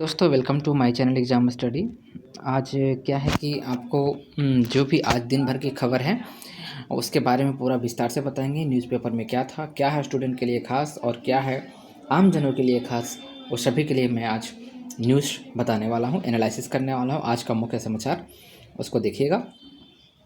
दोस्तों welcome to my channel exam study. आज क्या है कि आपको जो भी आज दिन भर की खबर है उसके बारे में पूरा विस्तार से बताएंगे। न्यूज़पेपर में क्या था, क्या है स्टूडेंट के लिए खास और क्या है आम जनों के लिए खास, वो सभी के लिए मैं आज न्यूज़ बताने वाला हूँ, एनालिसिस करने वाला हूँ। आज का मुख्य समाचार उसको देखिएगा,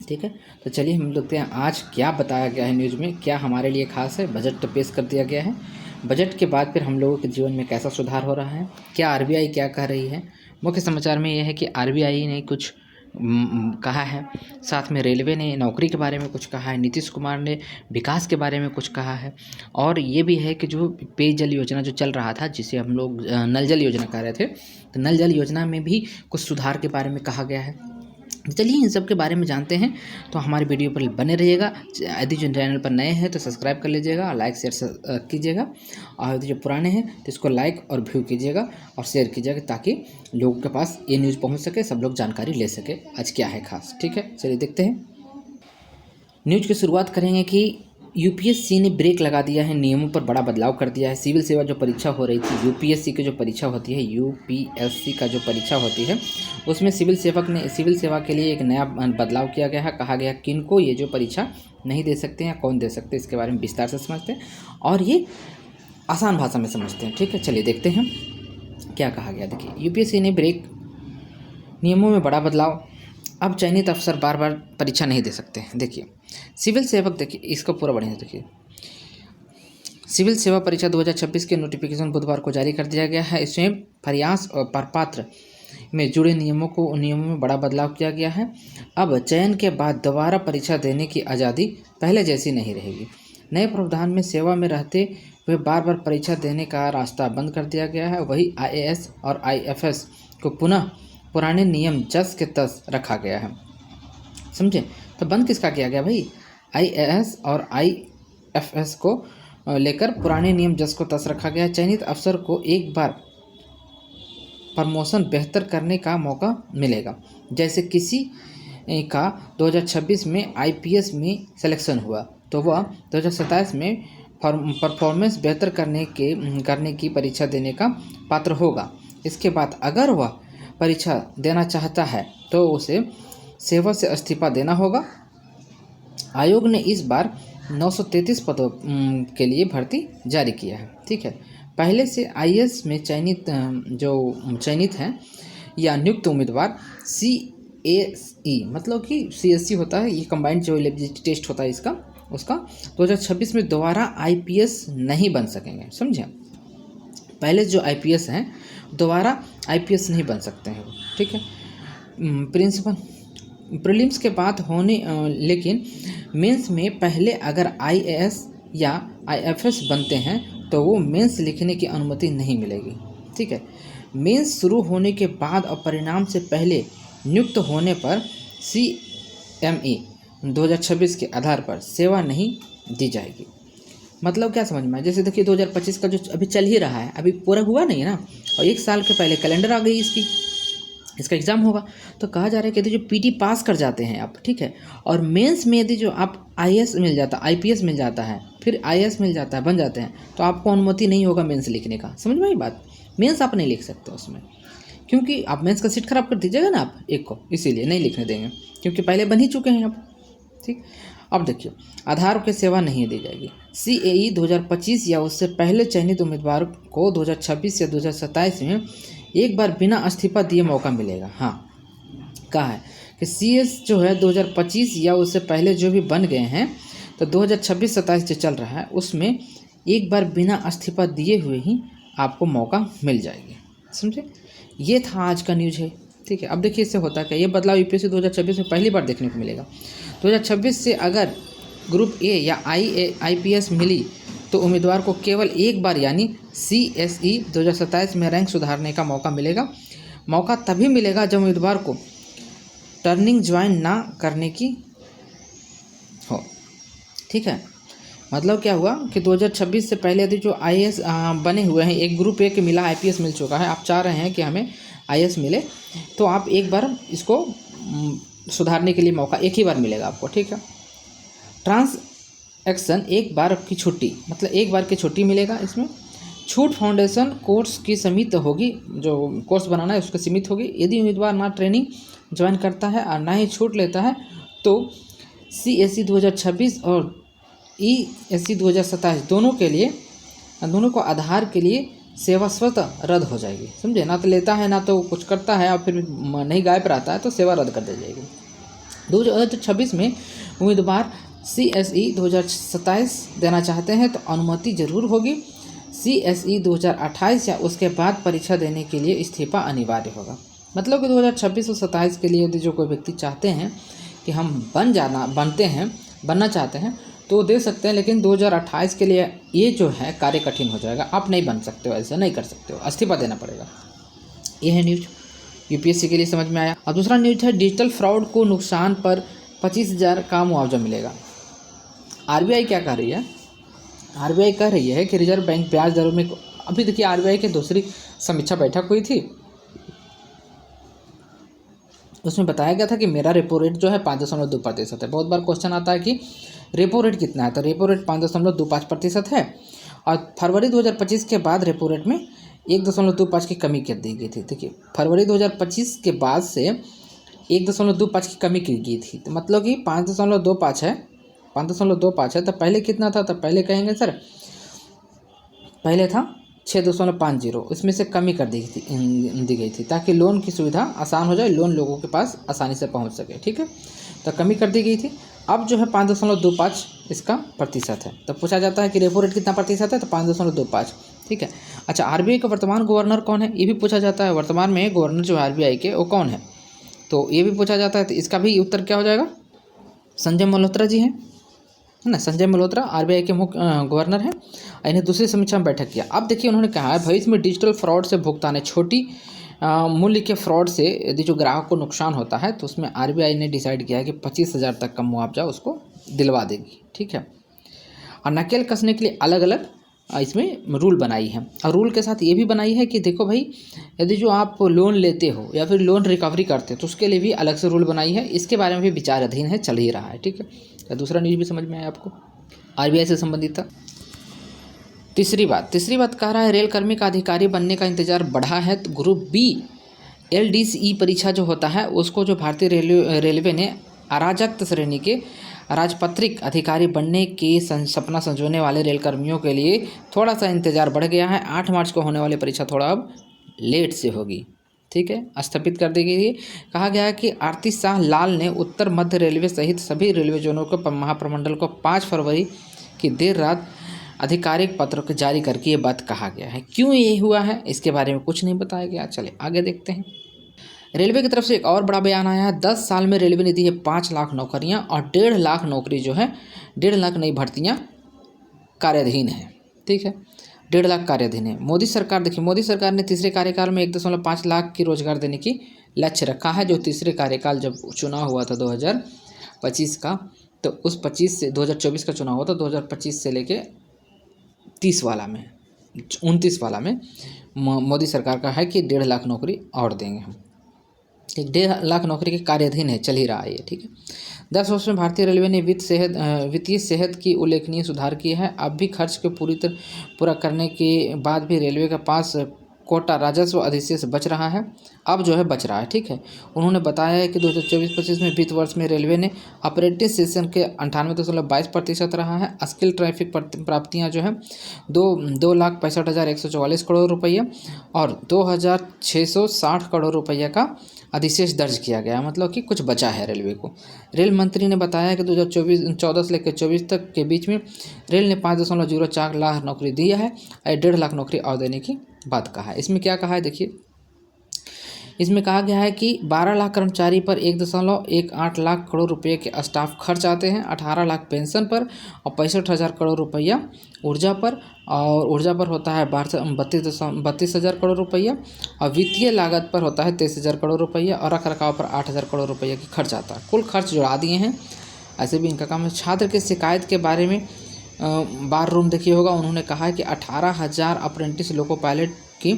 ठीक है। तो चलिए हम देखते हैं आज क्या बताया गया है न्यूज़ में, क्या हमारे लिए खास है। बजट तो पेश कर दिया गया है, बजट के बाद फिर हम लोगों के जीवन में कैसा सुधार हो रहा है, क्या आरबीआई क्या कह रही है। मुख्य समाचार में यह है कि आरबीआई ने कुछ कहा है, साथ में रेलवे ने नौकरी के बारे में कुछ कहा है, नीतीश कुमार ने विकास के बारे में कुछ कहा है, और ये भी है कि जो पेयजल योजना जो चल रहा था, जिसे हम लोग नल जल योजना कह रहे थे, तो नल जल योजना में भी कुछ सुधार के बारे में कहा गया है। चलिए इन सब के बारे में जानते हैं, तो हमारे वीडियो पर बने रहिएगा। यदि जो चैनल पर नए हैं तो सब्सक्राइब कर लीजिएगा, लाइक शेयर कीजिएगा, और यदि जो पुराने हैं तो इसको लाइक और व्यू कीजिएगा और शेयर कीजिएगा, ताकि लोगों के पास ये न्यूज़ पहुंच सके, सब लोग जानकारी ले सके आज क्या है खास। ठीक है, चलिए देखते हैं। न्यूज़ की शुरुआत करेंगे कि यूपीएससी ने ब्रेक लगा दिया है, नियमों पर बड़ा बदलाव कर दिया है। सिविल सेवा जो परीक्षा हो रही थी, यूपीएससी की जो परीक्षा होती है, यूपीएससी का जो परीक्षा होती है, उसमें सिविल सेवा के लिए एक नया बदलाव किया गया है। कहा गया किनको ये जो परीक्षा नहीं दे सकते हैं, कौन दे सकते हैं, इसके बारे में विस्तार से समझते हैं और ये आसान भाषा में समझते हैं। ठीक है, चलिए देखते हैं क्या कहा गया। देखिए, यूपीएससी ने ब्रेक, नियमों में बड़ा बदलाव, अब चयनित अफसर बार बार परीक्षा नहीं दे सकते हैं। देखिए, सिविल सेवक, देखिए इसको पूरा बढ़िया देखिए। सिविल सेवा परीक्षा 2026 के नोटिफिकेशन बुधवार को जारी कर दिया गया है। इसमें प्रयास और प्रपत्र में जुड़े नियमों में बड़ा बदलाव किया गया है। अब चयन के बाद दोबारा परीक्षा देने की आज़ादी पहले जैसी नहीं रहेगी। नए प्रावधान में सेवा में रहते हुए बार बार परीक्षा देने का रास्ता बंद कर दिया गया है। वही आईएएस और आईएफएस को पुनः पुराने नियम जस के तस रखा गया है। समझे? तो बंद किसका किया गया भाई? आईएएस और आईएफएस को लेकर पुराने नियम जस को तस रखा गया है। चयनित अफसर को एक बार प्रमोशन बेहतर करने का मौका मिलेगा। जैसे किसी का 2026 में आईपीएस में सिलेक्शन हुआ तो वह 2027 में परफॉर्मेंस बेहतर करने की परीक्षा देने का पात्र होगा। इसके बाद अगर वह परीक्षा देना चाहता है तो उसे सेवा से इस्तीफा देना होगा। आयोग ने इस बार 933 पदों के लिए भर्ती जारी किया है। ठीक है, पहले से आईएएस में चयनित हैं या नियुक्त उम्मीदवार सीएसई, मतलब कि सीएससी होता है, ये कंबाइंड जो एलिजिबिलिटी टेस्ट होता है उसका 2026 में दोबारा आईपीएस नहीं बन सकेंगे। समझे? पहले जो आईपीएस हैं दोबारा आईपीएस नहीं बन सकते हैं। ठीक है, प्रिंसिपल प्रीलिम्स के बाद होने, लेकिन मेंस में पहले अगर आईएएस या आईएफएस बनते हैं तो वो मेंस लिखने की अनुमति नहीं मिलेगी। ठीक है, मेंस शुरू होने के बाद और परिणाम से पहले नियुक्त होने पर सीएमई 2026 के आधार पर सेवा नहीं दी जाएगी। मतलब क्या समझ में आया? जैसे देखिए 2025 का जो अभी चल ही रहा है, अभी पूरा हुआ नहीं है ना, और एक साल के पहले कैलेंडर आ गई इसका एग्ज़ाम होगा। तो कहा जा रहा है कि यदि जो पीटी पास कर जाते हैं आप, ठीक है, और मेंस में यदि जो आप आईएएस मिल जाता, आईपीएस मिल जाता है, फिर आईएएस मिल जाता है, बन जाते हैं, तो आपको अनुमति नहीं होगा मेंस लिखने का। समझ में आई बात? मेंस आप नहीं लिख सकते उसमें, क्योंकि आप मेंस का सीट खराब कर दीजिएगा ना आप एक को, इसीलिए नहीं लिखने देंगे, क्योंकि पहले बन ही चुके हैं आप। ठीक, अब देखिए, आधार की सेवा नहीं दी जाएगी। सीएई 2025 या उससे पहले चयनित उम्मीदवार को 2026 या 2027 में एक बार बिना इस्तीफा दिए मौका मिलेगा। हाँ, कहा है कि सीएस जो है 2025 या उससे पहले जो भी बन गए हैं, तो 2026-27 जो चल रहा है उसमें एक बार बिना इस्तीफा दिए हुए ही आपको मौका मिल जाएगी। समझे? ये था आज का न्यूज़ है। ठीक है, अब देखिए इससे होता क्या, ये बदलाव यूपीएससी 2026 में पहली बार देखने को मिलेगा। 2026 से अगर ग्रुप ए या आईपीएस मिली तो उम्मीदवार को केवल एक बार यानी सीएसई 2027 में रैंक सुधारने का मौका मिलेगा। मौका तभी मिलेगा जब उम्मीदवार को टर्निंग ज्वाइन ना करने की हो। ठीक है, मतलब क्या हुआ कि 2026 से पहले यदि जो आईएएस बने हुए हैं, एक ग्रुप ए के मिला, आईपीएस मिल चुका है, आप चाह रहे हैं कि हमें आईएएस मिले, तो आप एक बार इसको सुधारने के लिए मौका एक ही बार मिलेगा आपको। ठीक है, ट्रांसएक्शन एक बार की छुट्टी, मतलब एक बार की छुट्टी मिलेगा इसमें। छूट फाउंडेशन कोर्स की सीमित होगी, जो कोर्स बनाना है उसको सीमित होगी। यदि उम्मीदवार ना ट्रेनिंग ज्वाइन करता है और ना ही छूट लेता है तो CSE 2026 और ESE 2027 दोनों को आधार के लिए सेवा स्वतः रद्द हो जाएगी। समझे, ना तो लेता है ना तो कुछ करता है और फिर नहीं गायब रहता है तो सेवा रद्द कर दी जाएगी। 2026 में उम्मीदवार CSE 2027 देना चाहते हैं तो अनुमति जरूर होगी। CSE 2028 या उसके बाद परीक्षा देने के लिए इस्तीफा अनिवार्य होगा। मतलब कि 2026 और 27 के लिए यदि जो कोई व्यक्ति चाहते हैं कि हम बनना चाहते हैं तो दे सकते हैं, लेकिन 2028 के लिए ये जो है कार्य कठिन हो जाएगा। आप नहीं बन सकते हो, ऐसा नहीं कर सकते हो, इस्तीफा देना पड़ेगा। ये है न्यूज UPSC के लिए, समझ में आया। और दूसरा न्यूज है डिजिटल फ्रॉड को नुकसान पर 25,000 का मुआवजा मिलेगा। RBI क्या कर रही है? RBI कह रही है कि रिजर्व बैंक ब्याज दरों में, अभी देखिए RBI की दूसरी समीक्षा बैठक हुई थी, उसमें बताया गया था कि मेरा रेपो रेट जो है 5.2% है। बहुत बार क्वेश्चन आता है कि रेपो रेट कितना है, तो रेपो रेट 5.25% है और फरवरी 2025 के बाद रेपो रेट में 1.25 की कमी कर दी गई थी। देखिए फरवरी 2025 के बाद से 1.25 की कमी की गई थी, तो मतलब कि 5.25 है, 5.25 है। तो पहले कितना था? तो पहले कहेंगे सर पहले था 6.50, इसमें से कमी कर दी गई थी ताकि लोन की सुविधा आसान हो जाए, लोन लोगों के पास आसानी से पहुंच सके। ठीक है, तो कमी कर दी गई थी। अब जो है 5.25 इसका प्रतिशत है। तो पूछा जाता है कि रेपो रेट कितना प्रतिशत है, तो 5.25। ठीक है। अच्छा, RBI का वर्तमान गवर्नर कौन है, ये भी पूछा जाता है। वर्तमान में गवर्नर जो है RBI के वो कौन है, तो ये भी पूछा जाता है। तो इसका भी उत्तर क्या हो जाएगा? संजय मल्होत्रा जी हैं, है ना। संजय मल्होत्रा RBI के मुख्य गवर्नर हैं। इन्हें दूसरी समीक्षा में बैठक किया। अब देखिए उन्होंने कहा है भविष्य में डिजिटल फ्रॉड से भुगतान है, छोटी मूल्य के फ्रॉड से यदि जो ग्राहक को नुकसान होता है तो उसमें RBI ने डिसाइड किया है कि 25,000 तक का मुआवजा उसको दिलवा देगी। ठीक है। और नकेल कसने के लिए अलग अलग इसमें रूल बनाई है, और रूल के साथ ये भी बनाई है कि देखो भाई, यदि जो आप लोन लेते हो या फिर लोन रिकवरी करते हो तो उसके लिए भी अलग से रूल बनाई है। इसके बारे में भी विचाराधीन है, चल ही रहा है। ठीक है। तो दूसरा न्यूज़ भी समझ में आया आपको, RBI से संबंधित था। तीसरी बात कह रहा है रेलकर्मी का अधिकारी बनने का इंतजार बढ़ा है। तो ग्रुप B LDCE परीक्षा जो होता है उसको जो भारतीय रेलवे ने अराजक श्रेणी के राजपत्रित अधिकारी बनने के सपना संजोने वाले रेलकर्मियों के लिए थोड़ा सा इंतजार बढ़ गया है। 8 मार्च को होने वाली परीक्षा थोड़ा अब लेट से होगी। ठीक है, स्थगित कर दी गई है। कहा गया है कि आरती शाह लाल ने उत्तर मध्य रेलवे सहित सभी रेलवे जोनों को महाप्रमंडल को 5 फरवरी की देर रात आधिकारिक पत्र जारी करके ये बात कहा गया है। क्यों ये हुआ है इसके बारे में कुछ नहीं बताया गया। चले आगे देखते हैं। रेलवे की तरफ से एक और बड़ा बयान आया है। 10 साल में रेलवे ने दी है 5 लाख नौकरियां और 1.5 लाख नौकरी जो है 1.5 लाख नई भर्तियां कार्याधीन है। ठीक है, 1.5 लाख कार्याधीन है। मोदी सरकार, देखिए मोदी सरकार ने तीसरे कार्यकाल में 1.5 लाख की रोजगार देने की लक्ष्य रखा है। जो तीसरे कार्यकाल जब चुनाव हुआ था 2025 का, तो उस 25 से 2024 का चुनाव हुआ था, 2025 से लेके 30 वाला में 29 वाला में मोदी सरकार का है कि 1.5 लाख नौकरी और देंगे हम। 1.5 लाख नौकरी के कार्याधीन है, चल ही रहा है ये। ठीक है। 10 वर्ष में भारतीय रेलवे ने वित्तीय सेहत की उल्लेखनीय सुधार की है। अब भी खर्च को पूरा करने के बाद भी रेलवे के पास कोटा राजस्व अधिशेष बच रहा है, अब जो है बच रहा है। ठीक है। उन्होंने बताया है कि 2024-25 में वित्त वर्ष में रेलवे ने ऑपरेटिंग सेशन के 98.22% रहा है। स्किल ट्रैफिक प्राप्तियां जो है 2,65,144 करोड़ रुपये और 2,660 करोड़ रुपये का अधिशेष दर्ज किया गया, मतलब कि कुछ बचा है रेलवे को। रेल मंत्री ने बताया कि 2014 से लेकर 24 तक के बीच में रेल ने 5.04 लाख नौकरी दी है, 1.5 लाख नौकरी और देने की बात कहा है। इसमें क्या कहा है देखिए, इसमें कहा गया है कि 12 लाख कर्मचारी पर 1.18 लाख करोड़ रुपए के स्टाफ खर्च आते हैं, 18 लाख पेंशन पर और 65,000 करोड़ रुपया ऊर्जा पर, और ऊर्जा पर होता है 32,000 करोड़ रुपया, और वित्तीय लागत पर होता है 23,000 करोड़ रुपया, और रख रखाव पर 8,000 करोड़ रुपये की खर्च आता है। कुल खर्च जुड़ा दिए हैं। ऐसे भी इनका काम है। छात्र की शिकायत के बारे में बार रूम देखिए होगा, उन्होंने कहा है कि 18,000 अप्रेंटिस लोको पायलट की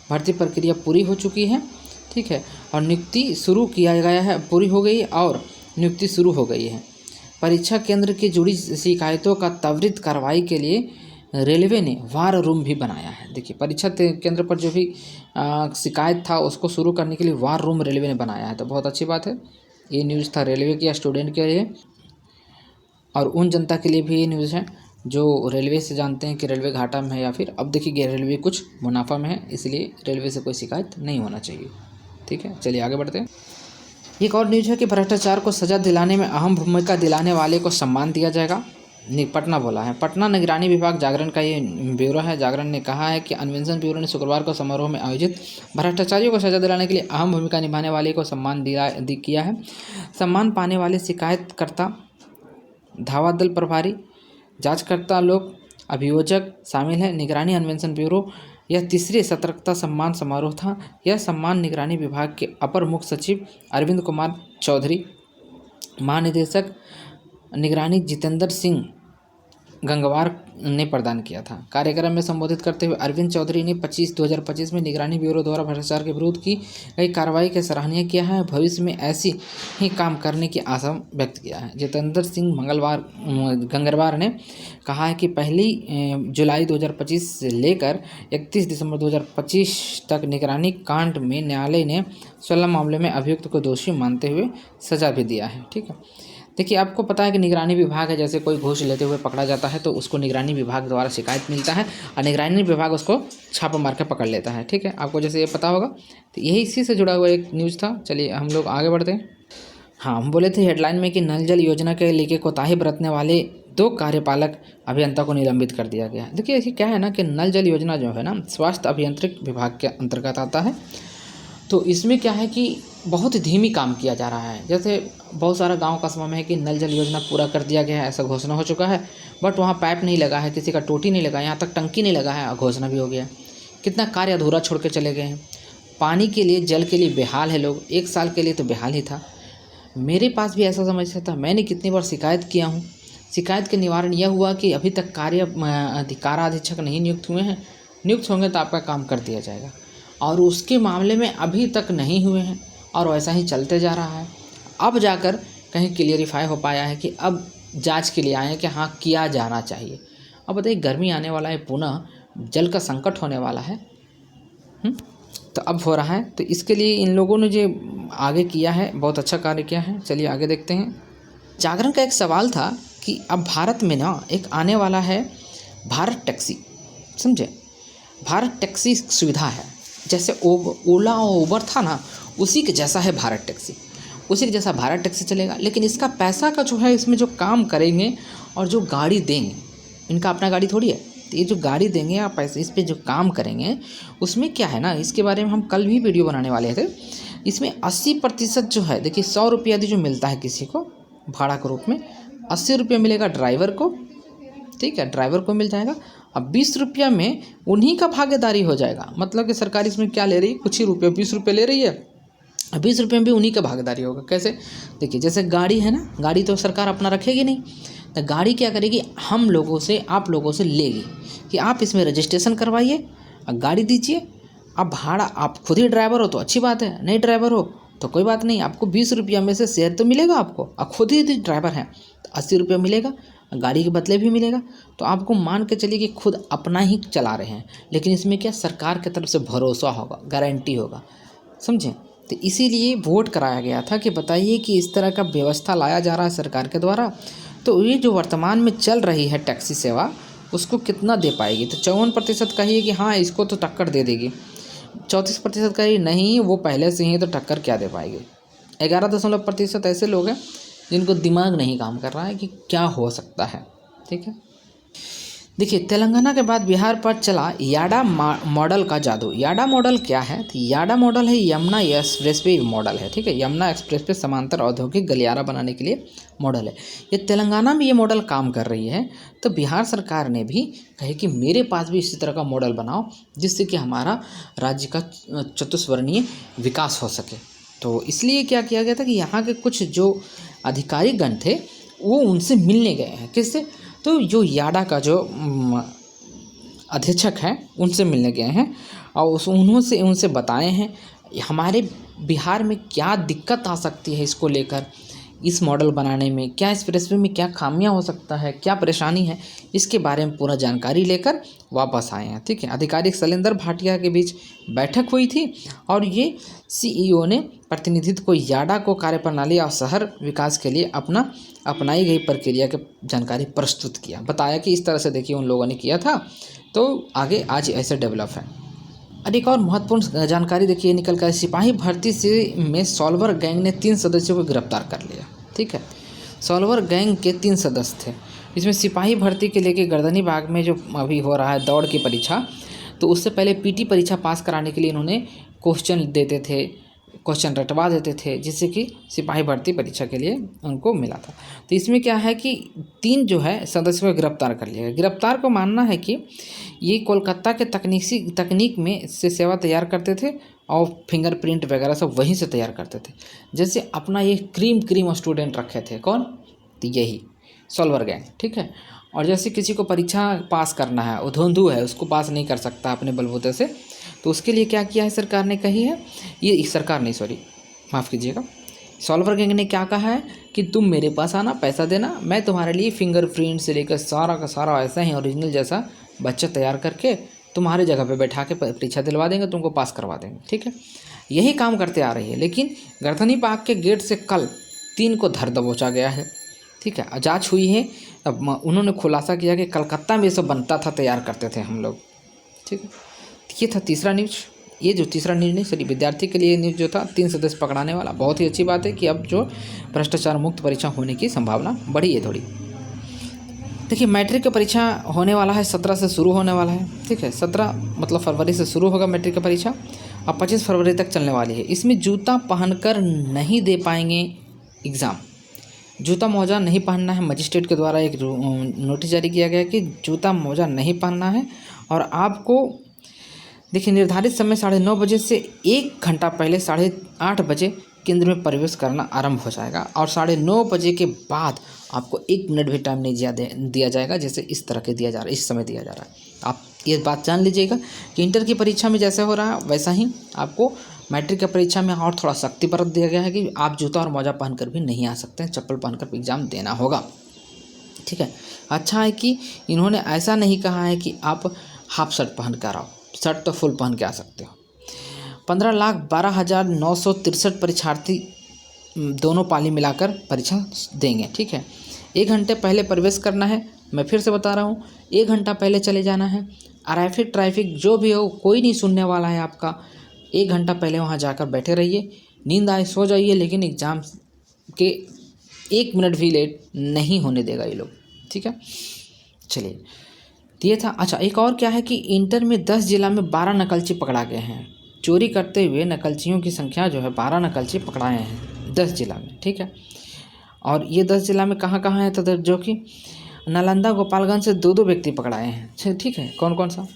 भर्ती प्रक्रिया पूरी हो चुकी है। ठीक है, और नियुक्ति शुरू किया गया है, पूरी हो गई और नियुक्ति शुरू हो गई है। परीक्षा केंद्र की जुड़ी शिकायतों का त्वरित कार्रवाई के लिए रेलवे ने वार रूम भी बनाया है। देखिए, परीक्षा केंद्र पर जो भी शिकायत था उसको शुरू करने के लिए वार रूम रेलवे ने बनाया है, तो बहुत अच्छी बात है। ये न्यूज़ था रेलवे के या स्टूडेंट के लिए, और उन जनता के लिए भी ये न्यूज़ है जो रेलवे से जानते हैं कि रेलवे घाटा में है या फिर अब देखिए रेलवे कुछ मुनाफा में है, इसलिए रेलवे से कोई शिकायत नहीं होना चाहिए। ठीक है, चलिए आगे बढ़ते हैं। एक और न्यूज़ है कि भ्रष्टाचार को सजा दिलाने में अहम भूमिका दिलाने वाले को सम्मान दिया जाएगा। पटना बोला है। पटना निगरानी विभाग जागरण का ये ब्यूरो है। जागरण ने कहा है कि अन्वेषण ब्यूरो ने शुक्रवार को समारोह में आयोजित भ्रष्टाचारियों को सजा दिलाने के लिए अहम भूमिका निभाने वाले को सम्मान किया है। सम्मान पाने वाले शिकायतकर्ता, धावा दल प्रभारी, जांचकर्ता लोग, अभियोजक शामिल हैं। निगरानी अन्वेषण ब्यूरो यह तीसरे सतर्कता सम्मान समारोह था। यह सम्मान निगरानी विभाग के अपर मुख्य सचिव अरविंद कुमार चौधरी, महानिदेशक निगरानी जितेंद्र सिंह गंगवार ने प्रदान किया था। कार्यक्रम में संबोधित करते हुए अरविंद चौधरी ने 2025 में निगरानी ब्यूरो द्वारा भ्रष्टाचार के विरुद्ध की गई कार्रवाई के सराहनीय किया है। भविष्य में ऐसी ही काम करने की आशा व्यक्त किया है। जितेंद्र सिंह गंगवार ने कहा है कि 1 जुलाई 2025 से लेकर 31 दिसंबर 2025 तक निगरानी कांड में न्यायालय ने 16 मामले में अभियुक्त को दोषी मानते हुए सजा भी दिया है। ठीक है, देखिए आपको पता है कि निगरानी विभाग है, जैसे कोई घूस लेते हुए पकड़ा जाता है तो उसको निगरानी विभाग द्वारा शिकायत मिलता है और निगरानी विभाग उसको छापा मार के पकड़ लेता है। ठीक है, आपको जैसे ये पता होगा, तो यही इसी से जुड़ा हुआ एक न्यूज़ था। चलिए हम लोग आगे बढ़ते हैं। हाँ, हम बोले थे हेडलाइन में कि नल जल योजना के लेके कोताही बरतने वाले 2 कार्यपालक अभियंता को निलंबित कर दिया गया है। देखिए क्या है ना कि नल जल योजना जो है ना स्वास्थ्य अभियंत्रिक विभाग के अंतर्गत आता है, तो इसमें क्या है कि बहुत धीमी काम किया जा रहा है। जैसे बहुत सारा गांव कस्बों में है कि नल जल योजना पूरा कर दिया गया है, ऐसा घोषणा हो चुका है, बट वहाँ पाइप नहीं लगा है, किसी का टोटी नहीं लगा है, यहाँ तक टंकी नहीं लगा है और घोषणा भी हो गया। कितना कार्य अधूरा छोड़ के चले गए हैं। पानी के लिए, जल के लिए बेहाल है लोग। 1 साल के लिए तो बेहाल ही था। मेरे पास भी ऐसा समस्या था, मैंने कितनी बार शिकायत किया हूँ। शिकायत के निवारण यह हुआ कि अभी तक काराधीक्षक नहीं नियुक्त हुए हैं। नियुक्त होंगे तो आपका काम कर दिया जाएगा, और उसके मामले में अभी तक नहीं हुए हैं और वैसा ही चलते जा रहा है। अब जाकर कहीं क्लियरिफाई हो पाया है कि अब जांच के लिए आए हैं कि हाँ किया जाना चाहिए। अब बताइए गर्मी आने वाला है, पुनः जल का संकट होने वाला है, तो अब हो रहा है। तो इसके लिए इन लोगों ने जो आगे किया है बहुत अच्छा कार्य किया है। चलिए आगे देखते हैं। जागरण का एक सवाल था कि अब भारत में ना एक आने वाला है भारत टैक्सी, समझे। भारत टैक्सी सुविधा है, जैसे ओला और उबर था ना, उसी के जैसा है भारत टैक्सी। उसी के जैसा भारत टैक्सी चलेगा, लेकिन इसका पैसा का जो है, इसमें जो काम करेंगे और जो गाड़ी देंगे, इनका अपना गाड़ी थोड़ी है, तो ये जो गाड़ी देंगे या पैसे इस पे जो काम करेंगे, उसमें क्या है ना, इसके बारे में हम कल भी वीडियो बनाने वाले थे। इसमें 80% जो है, देखिए 100 रुपया यदि जो मिलता है किसी को भाड़ा के रूप में, 80 रुपया मिलेगा ड्राइवर को। ठीक है, ड्राइवर को मिल जाएगा। अब 20 रुपया में उन्हीं का भागीदारी हो जाएगा। मतलब कि सरकार इसमें क्या ले रही है, कुछ ही रुपये, 20 रुपये ले रही है, 20 रुपये में भी उन्हीं का भागीदारी होगा। कैसे, देखिए जैसे गाड़ी है ना, गाड़ी तो सरकार अपना रखेगी नहीं, तो गाड़ी क्या करेगी, हम लोगों से, आप लोगों से लेगी कि आप इसमें रजिस्ट्रेशन करवाइए और गाड़ी दीजिए। अब भाड़ा आप खुद ही ड्राइवर हो तो अच्छी बात है, नहीं ड्राइवर हो तो कोई बात नहीं, आपको 20 रुपया में से शेयर तो मिलेगा आपको, और खुद ही ड्राइवर हैं तो 80 रुपया मिलेगा, गाड़ी के बदले भी मिलेगा। तो आपको मान के चलिए कि खुद अपना ही चला रहे हैं, लेकिन इसमें क्या सरकार की तरफ से भरोसा होगा, गारंटी होगा, समझें। तो इसीलिए वोट कराया गया था कि बताइए कि इस तरह का व्यवस्था लाया जा रहा है सरकार के द्वारा, तो ये जो वर्तमान में चल रही है टैक्सी सेवा, उसको कितना दे पाएगी। तो 54% कहिए कि हाँ इसको तो टक्कर दे देगी, 34% कहिए नहीं वो पहले से ही तो टक्कर क्या दे पाएगी। 11% ऐसे लोग हैं जिनको दिमाग नहीं काम कर रहा है कि क्या हो सकता है। ठीक है, देखिए तेलंगाना के बाद बिहार पर चला याडा मॉडल का जादू। याडा मॉडल क्या है, तो याडा मॉडल है यमुना एक्सप्रेसवे मॉडल है। ठीक है, यमुना एक्सप्रेसवे समांतर औद्योगिक गलियारा बनाने के लिए मॉडल है। ये तेलंगाना में ये मॉडल काम कर रही है, तो बिहार सरकार ने भी कहे कि मेरे पास भी इसी तरह का मॉडल बनाओ, जिससे कि हमारा राज्य का चतुष्वर्णीय विकास हो सके। तो इसलिए क्या किया गया था कि यहाँ के कुछ जो अधिकारीगण थे वो उनसे मिलने गए हैं। किससे, तो जो याडा का जो अधीक्षक हैं उनसे मिलने गए हैं और उनसे बताए हैं हमारे बिहार में क्या दिक्कत आ सकती है इसको लेकर, इस मॉडल बनाने में, क्या इस रेसिपी में क्या खामियां हो सकता है, क्या परेशानी है, इसके बारे में पूरा जानकारी लेकर वापस आए हैं। ठीक है, आधिकारिक शैलेंद्र भाटिया के बीच बैठक हुई थी और ये सीईओ ने प्रतिनिधित्व को याडा को कार्यप्रणाली और शहर विकास के लिए अपनाई गई प्रक्रिया की जानकारी प्रस्तुत किया। बताया कि इस तरह से देखिए उन लोगों ने किया था, तो आगे आज ऐसे डेवलप है। और एक और महत्वपूर्ण जानकारी देखिए निकल कर, सिपाही भर्ती से में सॉल्वर गैंग ने 3 सदस्यों को गिरफ्तार कर लिया। ठीक है, सॉल्वर गैंग के 3 सदस्य थे। इसमें सिपाही भर्ती के लेके गर्दनी बाग में जो अभी हो रहा है दौड़ की परीक्षा, तो उससे पहले पीटी परीक्षा पास कराने के लिए इन्होंने क्वेश्चन रटवा देते थे, जिससे कि सिपाही भर्ती परीक्षा के लिए उनको मिला था। तो इसमें क्या है कि 3 जो है सदस्यों को गिरफ्तार कर लिया गया। गिरफ्तार को मानना है कि ये कोलकाता के तकनीक में से सेवा तैयार करते थे और फिंगरप्रिंट वगैरह सब वहीं से तैयार करते थे। जैसे अपना ये क्रीम स्टूडेंट रखे थे, कौन? तो यही सॉल्वर गैंग। ठीक है, और जैसे किसी को परीक्षा पास करना है, वो धुंधु है, उसको पास नहीं कर सकता अपने बलबूते से, तो उसके लिए क्या किया है सरकार ने कही है, ये सरकार नहीं, सॉरी माफ़ कीजिएगा, सॉल्वर गैंग ने क्या कहा है कि तुम मेरे पास आना, पैसा देना, मैं तुम्हारे लिए फिंगरप्रिंट से लेकर सारा का सारा ऐसा ही ओरिजिनल जैसा बच्चा तैयार करके तुम्हारे जगह पे बैठा के परीक्षा दिलवा देंगे, तुमको पास करवा देंगे। ठीक है, यही काम करते आ रही है। लेकिन गर्दनी बाग के गेट से कल 3 को धर दबोचा गया है। ठीक है, जांच हुई है, अब उन्होंने खुलासा किया कि कलकत्ता में ये सब बनता था, तैयार करते थे हम लोग। ठीक है, ये था तीसरा न्यूज। ये जो तीसरा न्यूज नहीं, सॉरी, विद्यार्थी के लिए न्यूज जो था 3 सदस्य पकड़ाने वाला, बहुत ही अच्छी बात है कि अब जो भ्रष्टाचार मुक्त परीक्षा होने की संभावना बढ़ी है थोड़ी। देखिए मैट्रिक का परीक्षा होने वाला है, 17 से शुरू होने वाला है। ठीक है, 17 मतलब फरवरी से शुरू होगा मैट्रिक का परीक्षा और 25 फरवरी तक चलने वाली है। इसमें जूता पहनकर नहीं दे पाएंगे एग्ज़ाम। जूता मोजा नहीं पहनना है। मजिस्ट्रेट के द्वारा एक नोटिस जारी किया गया कि जूता मोजा नहीं पहनना है और आपको देखिए निर्धारित समय 9:30 बजे से 1 घंटा पहले 8:30 बजे केंद्र में प्रवेश करना आरंभ हो जाएगा और 9:30 बजे के बाद आपको 1 मिनट भी टाइम नहीं दिया जाएगा, जैसे इस तरह के दिया जा रहा है, इस समय दिया जा रहा है। आप ये बात जान लीजिएगा कि इंटर की परीक्षा में जैसे हो रहा है वैसा ही आपको मैट्रिक की परीक्षा में और थोड़ा सख्ती बरत दिया गया है कि आप जूता और मोजा पहनकर भी नहीं आ सकते हैं, चप्पल पहनकर एग्ज़ाम देना होगा। ठीक है, अच्छा है कि इन्होंने ऐसा नहीं कहा है कि आप हाफ शर्ट पहन कर आओ, शर्ट तो फुल पहन के आ सकते हो। 15,12,963 परीक्षार्थी दोनों पाली मिलाकर परीक्षा देंगे। ठीक है, 1 घंटे पहले प्रवेश करना है। मैं फिर से बता रहा हूँ, 1 घंटा पहले चले जाना है। ट्रैफिक जो भी हो कोई नहीं सुनने वाला है आपका। 1 घंटा पहले वहाँ जाकर बैठे रहिए, नींद आए सो जाइए, लेकिन एग्ज़ाम के 1 मिनट भी लेट नहीं होने देगा ये लोग। ठीक है, चलिए ये था। अच्छा, एक और क्या है कि इंटर में 10 जिला में 12 नकलची पकड़ा गए हैं। चोरी करते हुए नकलचियों की संख्या जो है 12 नकलची पकड़ाए हैं 10 जिला में। ठीक है, और ये 10 जिला में कहाँ कहाँ है, तो जो कि नालंदा गोपालगंज से 2-2 व्यक्ति पकड़ाए हैं। ठीक है, कौन कौन सा,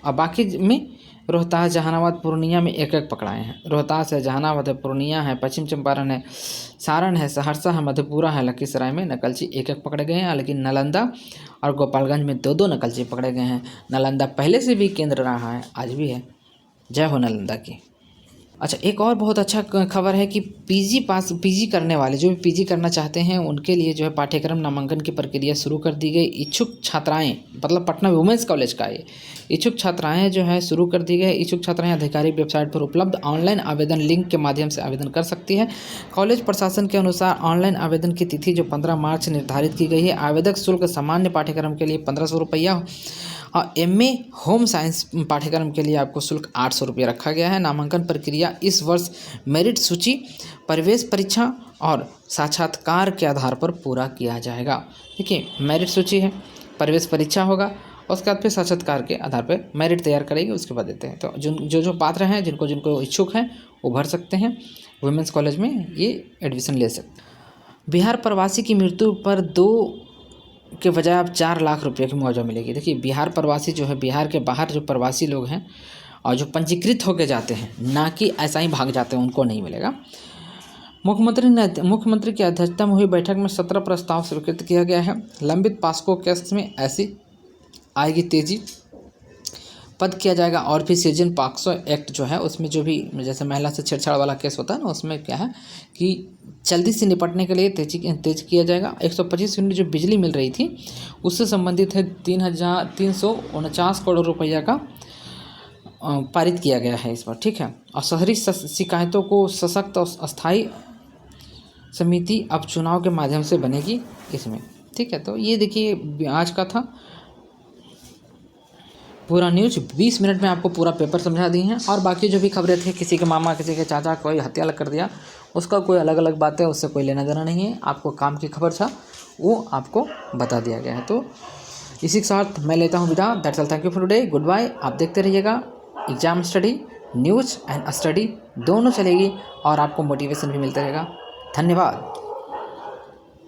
और बाकी में रोहतास, जहानाबाद, पूर्णिया में 1-1 पकड़ाए हैं। रोहतास है, जहानाबाद है, पूर्णिया है, पश्चिम चंपारण है, सारण है, सहरसा है, मधेपुरा है, लखीसराय में नकलची 1-1 पकड़े गए हैं। लेकिन नालंदा और गोपालगंज में 2-2 नकलची पकड़े गए हैं। नालंदा पहले से भी केंद्र रहा है, आज भी है। जय हो नालंदा की। अच्छा, एक और बहुत अच्छा खबर है कि पीजी करने वाले, जो भी पीजी करना चाहते हैं उनके लिए जो है पाठ्यक्रम नामांकन की प्रक्रिया शुरू कर दी गई। इच्छुक छात्राएं, मतलब पटना वुमेंस कॉलेज का ये इच्छुक छात्राएं जो है शुरू कर दी गई। इच्छुक छात्राएं आधिकारिक वेबसाइट पर उपलब्ध ऑनलाइन आवेदन लिंक के माध्यम से आवेदन कर सकती है। कॉलेज प्रशासन के अनुसार ऑनलाइन आवेदन की तिथि जो 15 मार्च निर्धारित की गई है। आवेदक शुल्क सामान्य पाठ्यक्रम के लिए 1500 रुपया और MA होम साइंस पाठ्यक्रम के लिए आपको शुल्क 800 रुपये रखा गया है। नामांकन प्रक्रिया इस वर्ष मेरिट सूची, प्रवेश परीक्षा और साक्षात्कार के आधार पर पूरा किया जाएगा। देखिए मेरिट सूची है, प्रवेश परीक्षा होगा, उसके बाद फिर साक्षात्कार के आधार पर मेरिट तैयार करेंगे, उसके बाद देते हैं। तो जो पात्र हैं, जिनको इच्छुक हैं वो भर सकते हैं, वुमेंस कॉलेज में ये एडमिशन ले सकते हैं। बिहार प्रवासी की मृत्यु पर 2 के बजाय अब 4 लाख रुपये की मुआवजा मिलेगी। देखिए बिहार प्रवासी जो है, बिहार के बाहर जो प्रवासी लोग हैं और जो पंजीकृत होकर जाते हैं, ना कि ऐसा ही भाग जाते हैं, उनको नहीं मिलेगा। मुख्यमंत्री की अध्यक्षता में हुई बैठक में 17 प्रस्ताव स्वीकृत किया गया है। लंबित पास्को केस में ऐसी आएगी तेजी, पद किया जाएगा। और फिर सृजन पॉक्सो एक्ट जो है उसमें जो भी जैसे महिला से छेड़छाड़ वाला केस होता है ना, उसमें क्या है कि जल्दी से निपटने के लिए तेज किया जाएगा। 125 यूनिट जो बिजली मिल रही थी उससे संबंधित है 3,349 करोड़ रुपया का पारित किया गया है इस पर, ठीक है। और शहरी शिकायतों को सशक्त और अस्थायी समिति अब चुनाव के माध्यम से बनेगी इसमें, ठीक है। तो ये देखिए आज का था पूरा न्यूज। 20 मिनट में आपको पूरा पेपर समझा दी हैं। और बाकी जो भी खबरें थी, किसी के मामा किसी के चाचा कोई हत्या कर दिया, उसका कोई अलग अलग बात है, उससे कोई लेना देना नहीं है। आपको काम की खबर था वो आपको बता दिया गया है। तो इसी के साथ मैं लेता हूँ विदा। That's all, thank you for today, good bye. आप देखते रहिएगा exam study, news and study दोनों चलेगी और आपको मोटिवेशन भी मिलता रहेगा। धन्यवाद।